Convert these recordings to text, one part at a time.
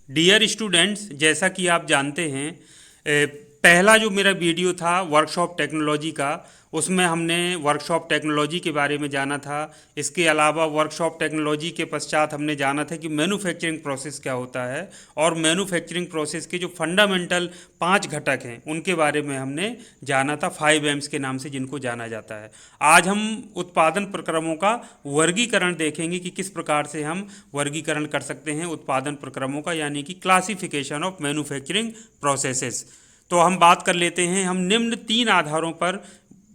Dear students, जैसा कि आप जानते हैं, पहला जो मेरा वीडियो था वर्कशॉप टेक्नोलॉजी का, उसमें हमने वर्कशॉप टेक्नोलॉजी के बारे में जाना था। इसके अलावा वर्कशॉप टेक्नोलॉजी के पश्चात हमने जाना था कि मैन्युफैक्चरिंग प्रोसेस क्या होता है, और मैन्युफैक्चरिंग प्रोसेस के जो फंडामेंटल 5 घटक हैं उनके बारे में हमने जाना था, 5 M's के नाम से जिनको जाना जाता है। आज हम उत्पादन प्रक्रमों का वर्गीकरण देखेंगे कि किस प्रकार से हम वर्गीकरण कर सकते हैं उत्पादन प्रक्रमों का, यानी कि क्लासिफिकेशन ऑफ मैन्युफैक्चरिंग प्रोसेसेस। तो हम बात कर लेते हैं, हम निम्न 3 आधारों पर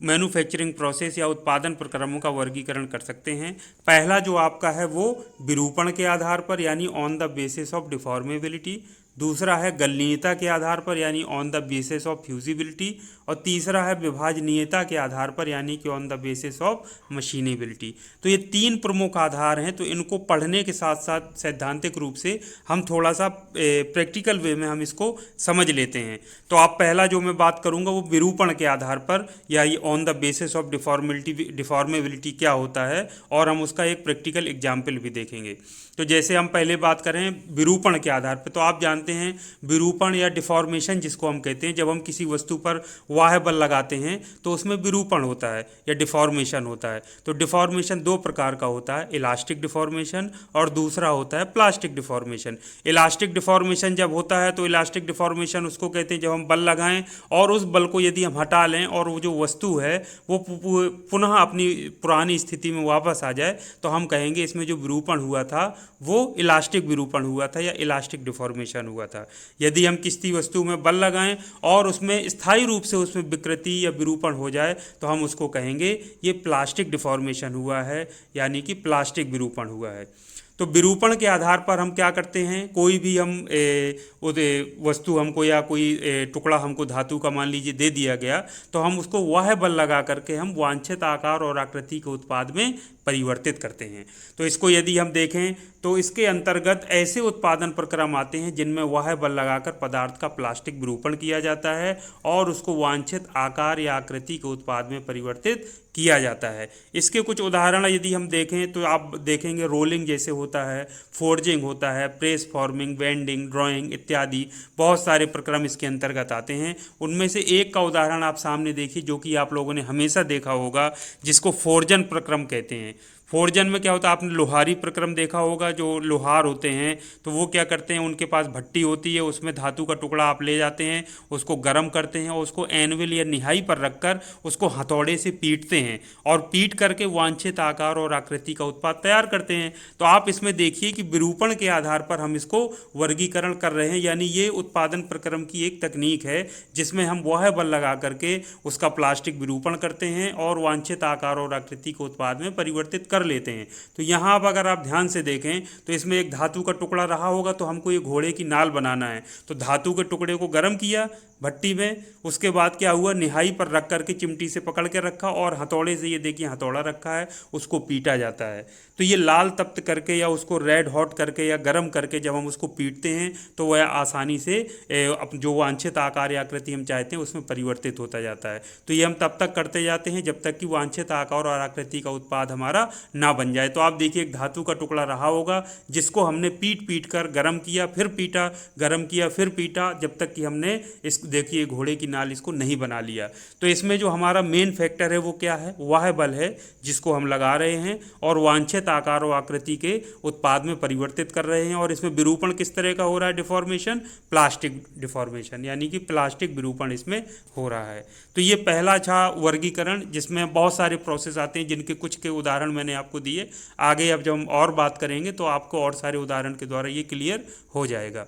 मैन्युफैक्चरिंग प्रोसेस या उत्पादन प्रक्रमों का वर्गीकरण कर सकते हैं। पहला जो आपका है वो विरूपण के आधार पर, यानी on the basis of deformability. दूसरा है गलनीयता के आधार पर, यानी ऑन द बेसिस ऑफ फ्यूजिबिलिटी। और तीसरा है विभाजनीयता के आधार पर, यानी कि on the basis of machinability. तो ये 3 प्रमुख आधार हैं। तो इनको पढ़ने के साथ साथ सैद्धांतिक रूप से हम थोड़ा सा प्रैक्टिकल वे में हम इसको समझ लेते हैं। तो आप पहला जो मैं बात करूंगा वो विरूपण के आधार पर, या ये on the basis of deformability क्या होता है, और हम उसका एक प्रैक्टिकल एग्जाम्पल भी देखेंगे। तो जैसे हम पहले बात करें विरूपण के आधार पर, तो आप जानते हैं विरूपण या डिफॉर्मेशन जिसको हम कहते हैं, जब हम किसी वस्तु पर बाह्य बल लगाते हैं तो उसमें विरूपण होता है या डिफॉर्मेशन होता है। तो डिफॉर्मेशन 2 प्रकार का होता है, इलास्टिक डिफॉर्मेशन और दूसरा होता है प्लास्टिक डिफॉर्मेशन। इलास्टिक डिफॉर्मेशन जब होता है तो इलास्टिक डिफॉर्मेशन उसको कहते हैं जब हम बल लगाएं और उस बल को यदि हम हटा लें और वो जो वस्तु है वो पुनः अपनी पुरानी स्थिति में वापस आ जाए, तो हम कहेंगे इसमें जो विरूपण हुआ था वो इलास्टिक विरूपण हुआ था या इलास्टिक डिफॉर्मेशन हुआ था। यदि हम किसी वस्तु में बल लगाएं और उसमें स्थायी रूप से उसमें विकृति या विरूपण हो जाए तो हम उसको कहेंगे ये प्लास्टिक डिफॉर्मेशन हुआ है, यानी कि प्लास्टिक विरूपण हुआ है। तो विरूपण के आधार पर हम क्या करते हैं, कोई भी हम वस्तु हमको या कोई टुकड़ा हमको धातु का मान लीजिए दे दिया गया, तो हम उसको वह बल लगा करके हम वांछित आकार और आकृति के उत्पाद में परिवर्तित करते हैं। तो इसको यदि हम देखें तो इसके अंतर्गत ऐसे उत्पादन प्रक्रम आते हैं जिनमें वह बल लगाकर पदार्थ का प्लास्टिक विरूपण किया जाता है और उसको वांछित आकार या आकृति के उत्पाद में परिवर्तित किया जाता है। इसके कुछ उदाहरण यदि हम देखें तो आप देखेंगे रोलिंग जैसे होता है, फोर्जिंग होता है, प्रेस फॉर्मिंग, बेंडिंग, ड्राइंग इत्यादि बहुत सारे प्रक्रम इसके अंतर्गत आते हैं। उनमें से एक का उदाहरण आप सामने देखिए जो कि आप लोगों ने हमेशा देखा होगा, जिसको फोर्जन प्रक्रम कहते हैं। फोर्जन में क्या होता है, आपने लोहारी प्रक्रम देखा होगा, जो लोहार होते हैं तो वो क्या करते हैं, उनके पास भट्टी होती है, उसमें धातु का टुकड़ा आप ले जाते हैं, उसको गर्म करते हैं और उसको एनविल या निहाई पर रखकर उसको हथौड़े से पीटते हैं और पीट करके वांछित आकार और आकृति का उत्पाद तैयार करते हैं। तो आप इसमें देखिए कि विरूपण के आधार पर हम इसको वर्गीकरण कर रहे हैं, यानी ये उत्पादन प्रक्रम की एक तकनीक है जिसमें हम वह बल लगा करके उसका प्लास्टिक विरूपण करते हैं और वांछित आकार और आकृति के उत्पाद में परिवर्तित कर लेते हैं। तो यहाँ अब अगर आप ध्यान से देखें तो इसमें एक धातु का टुकड़ा रहा होगा, तो हमको ये घोड़े की नाल बनाना है। तो धातु के टुकड़े को गर्म किया भट्टी में, उसके बाद क्या हुआ, निहाई पर रख करके चिमटी से पकड़ के रखा और हथौड़े से, ये देखिए हथौड़ा रखा है, उसको पीटा जाता है। तो ये लाल तप्त करके या उसको रेड हॉट करके या गर्म करके जब हम उसको पीटते हैं तो वह आसानी से जो वांछित आकार या आकृति हम चाहते हैं उसमें परिवर्तित होता जाता है। तो ये हम तब तक करते जाते हैं जब तक कि वांछित आकार और आकृति का उत्पाद हमारा ना बन जाए। तो आप देखिए एक धातु का टुकड़ा रहा होगा जिसको हमने पीट पीट कर गर्म किया, फिर पीटा, गर्म किया, फिर पीटा, जब तक कि हमने इस देखिए घोड़े की नाल इसको नहीं बना लिया। तो इसमें जो हमारा मेन फैक्टर है वो क्या है, वह बल है जिसको हम लगा रहे हैं और वांछित आकार और आकृति के उत्पाद में परिवर्तित कर रहे हैं। और इसमें विरूपण किस तरह का हो रहा है, डिफॉर्मेशन, प्लास्टिक डिफॉर्मेशन, यानी कि प्लास्टिक विरूपण इसमें हो रहा है। तो ये पहला था वर्गीकरण जिसमें बहुत सारे प्रोसेस आते हैं जिनके कुछ के उदाहरण मैंने आपको दिए। आगे अब जब हम और बात करेंगे तो आपको और सारे उदाहरण के द्वारा ये क्लियर हो जाएगा।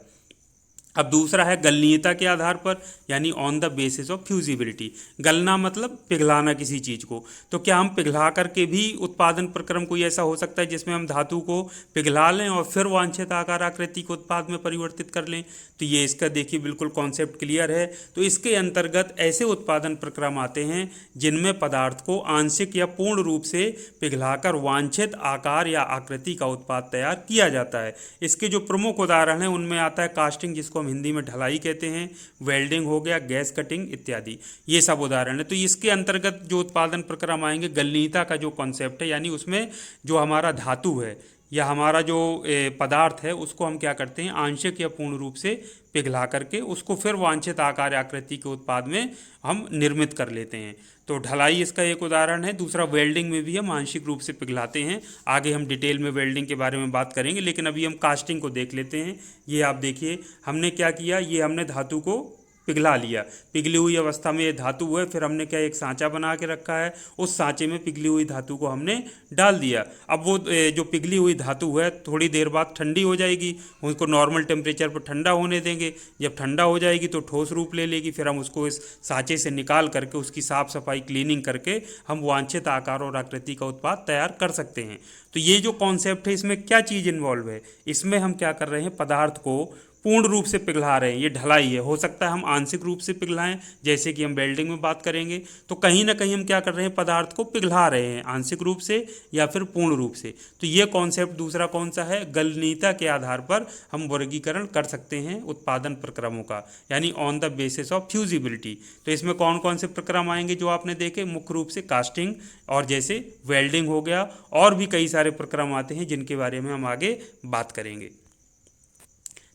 अब दूसरा है गलनीयता के आधार पर, यानी ऑन द बेसिस ऑफ फ्यूजिबिलिटी। गलना मतलब पिघलाना किसी चीज़ को। तो क्या हम पिघला करके भी उत्पादन प्रक्रम कोई ऐसा हो सकता है जिसमें हम धातु को पिघला लें और फिर वांछित आकार आकृति को उत्पाद में परिवर्तित कर लें? तो ये इसका देखिए बिल्कुल कॉन्सेप्ट क्लियर है। तो इसके अंतर्गत ऐसे उत्पादन प्रक्रम आते हैं जिनमें पदार्थ को आंशिक या पूर्ण रूप से पिघलाकर वांछित आकार या आकृति का उत्पाद तैयार किया जाता है। इसके जो प्रमुख उदाहरण हैं उनमें आता है कास्टिंग, जिसको हम हिंदी में ढलाई कहते हैं, वेल्डिंग हो गया, गैस कटिंग इत्यादि, ये सब उदाहरण है। तो इसके अंतर्गत जो उत्पादन प्रक्रम आएंगे, गलनीयता का जो कॉन्सेप्ट है, यानी उसमें जो हमारा धातु है या हमारा जो पदार्थ है उसको हम क्या करते हैं, आंशिक या पूर्ण रूप से पिघला करके उसको फिर वांछित आकार आकृति के उत्पाद में हम निर्मित कर लेते हैं। तो ढलाई इसका एक उदाहरण है। दूसरा, वेल्डिंग में भी हम आंशिक रूप से पिघलाते हैं। आगे हम डिटेल में वेल्डिंग के बारे में बात करेंगे, लेकिन अभी हम कास्टिंग को देख लेते हैं। ये आप देखिए, हमने क्या किया, ये हमने धातु को पिघला लिया। पिघली हुई अवस्था में ये धातु है, फिर हमने क्या एक सांचा बना के रखा है, उस सांचे में पिघली हुई धातु को हमने डाल दिया। अब वो जो पिघली हुई धातु है थोड़ी देर बाद ठंडी हो जाएगी, उसको नॉर्मल टेम्परेचर पर ठंडा होने देंगे। जब ठंडा हो जाएगी तो ठोस रूप ले लेगी, फिर हम उसको इस सांचे से निकाल करके उसकी साफ सफाई क्लीनिंग करके हम वांछित आकार और आकृति का उत्पाद तैयार कर सकते हैं। तो ये जो कॉन्सेप्ट है, इसमें क्या चीज़ इन्वॉल्व है, इसमें हम क्या कर रहे हैं, पदार्थ को पूर्ण रूप से पिघला रहे हैं। ये ढलाई है, हो सकता है हम आंशिक रूप से पिघलाएं, जैसे कि हम वेल्डिंग में बात करेंगे। तो कहीं ना कहीं हम क्या कर रहे हैं, पदार्थ को पिघला रहे हैं, आंशिक रूप से या फिर पूर्ण रूप से। तो ये कॉन्सेप्ट दूसरा कौन सा है, गलनीयता के आधार पर हम वर्गीकरण कर सकते हैं उत्पादन प्रक्रमों का, यानी ऑन द बेसिस ऑफ फ्यूजिबिलिटी। तो इसमें कौन कौन से प्रक्रम आएंगे जो आपने देखे, मुख्य रूप से कास्टिंग और जैसे वेल्डिंग हो गया, और भी कई सारे प्रक्रम आते हैं जिनके बारे में हम आगे बात करेंगे।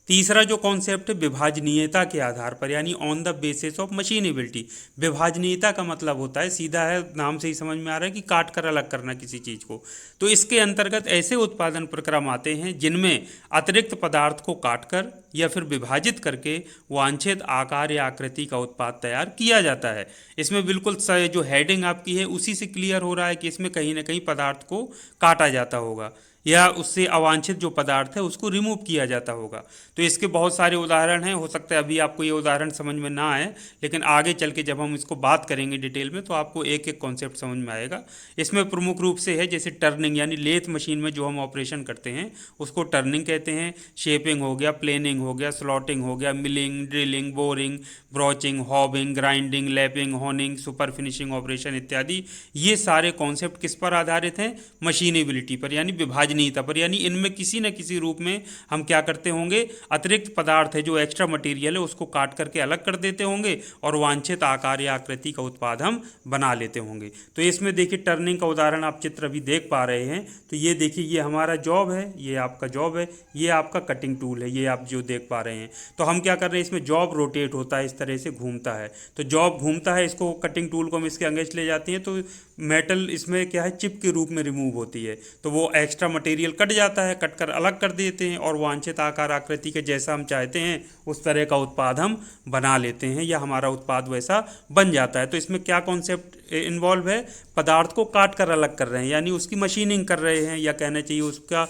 तीसरा जो कॉन्सेप्ट है, विभाजनीयता के आधार पर, यानी on the basis of machinability. विभाजनीयता का मतलब होता है, सीधा है, नाम से ही समझ में आ रहा है कि काट कर अलग करना किसी चीज़ को। तो इसके अंतर्गत ऐसे उत्पादन प्रक्रम आते हैं जिनमें अतिरिक्त पदार्थ को काटकर या फिर विभाजित करके वांछित आकार या आकृति का उत्पाद तैयार किया जाता है। इसमें बिल्कुल जो हेडिंग आपकी है उसी से क्लियर हो रहा है कि इसमें कहीं ना कहीं पदार्थ को काटा जाता होगा या उससे अवांछित जो पदार्थ है उसको रिमूव किया जाता होगा। तो इसके बहुत सारे उदाहरण हैं। हो सकता है अभी आपको ये उदाहरण समझ में ना आए, लेकिन आगे चल के जब हम इसको बात करेंगे डिटेल में तो आपको एक एक कॉन्सेप्ट समझ में आएगा। इसमें प्रमुख रूप से है जैसे टर्निंग, यानी लेथ मशीन में जो हम ऑपरेशन करते हैं उसको टर्निंग कहते हैं। शेपिंग हो गया, प्लेनिंग हो गया, स्लॉटिंग हो गया, milling, drilling, boring, broaching, hobbing, grinding, lapping, honing, super finishing operation इत्यादि। ये सारे कॉन्सेप्ट किस पर आधारित हैं, मशीनेबिलिटी पर, यानी विभाजनीयता पर। यानी इनमें किसी न किसी रूप में हम क्या करते होंगे, अतिरिक्त पदार्थ है जो एक्स्ट्रा मटेरियल है उसको काट करके अलग कर देते होंगे और वांछित आकार या आकृति का उत्पाद हम बना लेते होंगे। तो इसमें देखिए टर्निंग का उदाहरण आप चित्र अभी देख पा रहे हैं। तो ये देखिए, ये हमारा जॉब है, ये आपका जॉब है, ये आपका कटिंग टूल है, ये आप जो देख पा रहे हैं। तो हम क्या कर रहे हैं, इसमें जॉब रोटेट होता है, इस तरह से घूमता है। तो जॉब घूमता है, इसको कटिंग टूल को हम इसके अंगेज ले जाते हैं तो मेटल इसमें क्या है, चिप के रूप में रिमूव होती है। तो वो एक्स्ट्रा मटेरियल कट जाता है, कट कर अलग कर देते हैं और वांछित आकार आकृति के जैसा हम चाहते हैं उस तरह का उत्पाद हम बना लेते हैं या हमारा उत्पाद वैसा बन जाता है। तो इसमें क्या कॉन्सेप्ट इन्वॉल्व है, पदार्थ को काट कर अलग कर रहे हैं, यानी उसकी मशीनिंग कर रहे हैं या कहना चाहिए उसका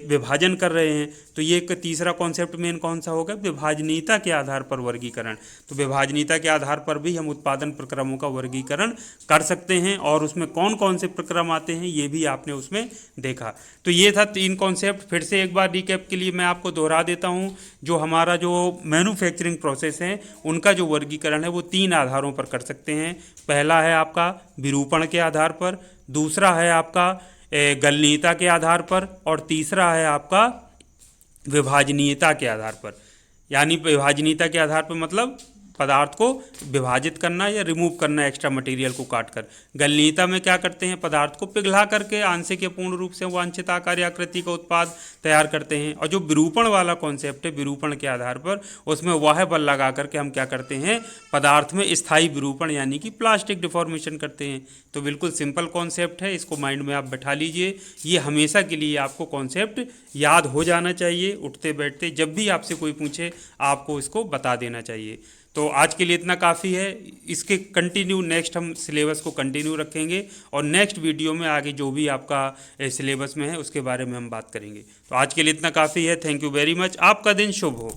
विभाजन कर रहे हैं। तो ये एक तीसरा कॉन्सेप्ट मेन कौन सा होगा, विभाजनीयता के आधार पर वर्गीकरण। तो विभाजनीयता के आधार पर भी हम उत्पादन प्रक्रमों का वर्गीकरण कर सकते हैं और उसमें कौन कौन से प्रक्रम आते हैं ये भी आपने उसमें देखा। तो ये था 3 कॉन्सेप्ट। फिर से एक बार रिकैप के लिए मैं आपको दोहरा देता हूँ। जो हमारा जो मैन्युफैक्चरिंग प्रोसेस है उनका जो वर्गीकरण है वो 3 आधारों पर कर सकते हैं। पहला है आपका विरूपण के आधार पर, दूसरा है आपका गलनीयता के आधार पर, और तीसरा है आपका विभाजनीयता के आधार पर। यानी विभाजनीयता के आधार पर मतलब पदार्थ को विभाजित करना या रिमूव करना एक्स्ट्रा मटेरियल को काटकर। गलनीयता में क्या करते हैं, पदार्थ को पिघला करके आंशिक या पूर्ण रूप से वांछित आकार या आकृति का उत्पाद तैयार करते हैं। और जो विरूपण वाला कॉन्सेप्ट है, विरूपण के आधार पर उसमें वह बल लगा करके हम क्या करते हैं, पदार्थ में स्थायी विरूपण यानी कि प्लास्टिक डिफॉर्मेशन करते हैं। तो बिल्कुल सिंपल कॉन्सेप्ट है, इसको माइंड में आप बैठा लीजिए। ये हमेशा के लिए आपको कॉन्सेप्ट याद हो जाना चाहिए। उठते बैठते जब भी आपसे कोई पूछे आपको इसको बता देना चाहिए। तो आज के लिए इतना काफ़ी है। इसके कंटिन्यू नेक्स्ट हम सिलेबस को कंटिन्यू रखेंगे और नेक्स्ट वीडियो में आगे जो भी आपका सिलेबस में है उसके बारे में हम बात करेंगे। तो आज के लिए इतना काफ़ी है। Thank you very much. आपका दिन शुभ हो।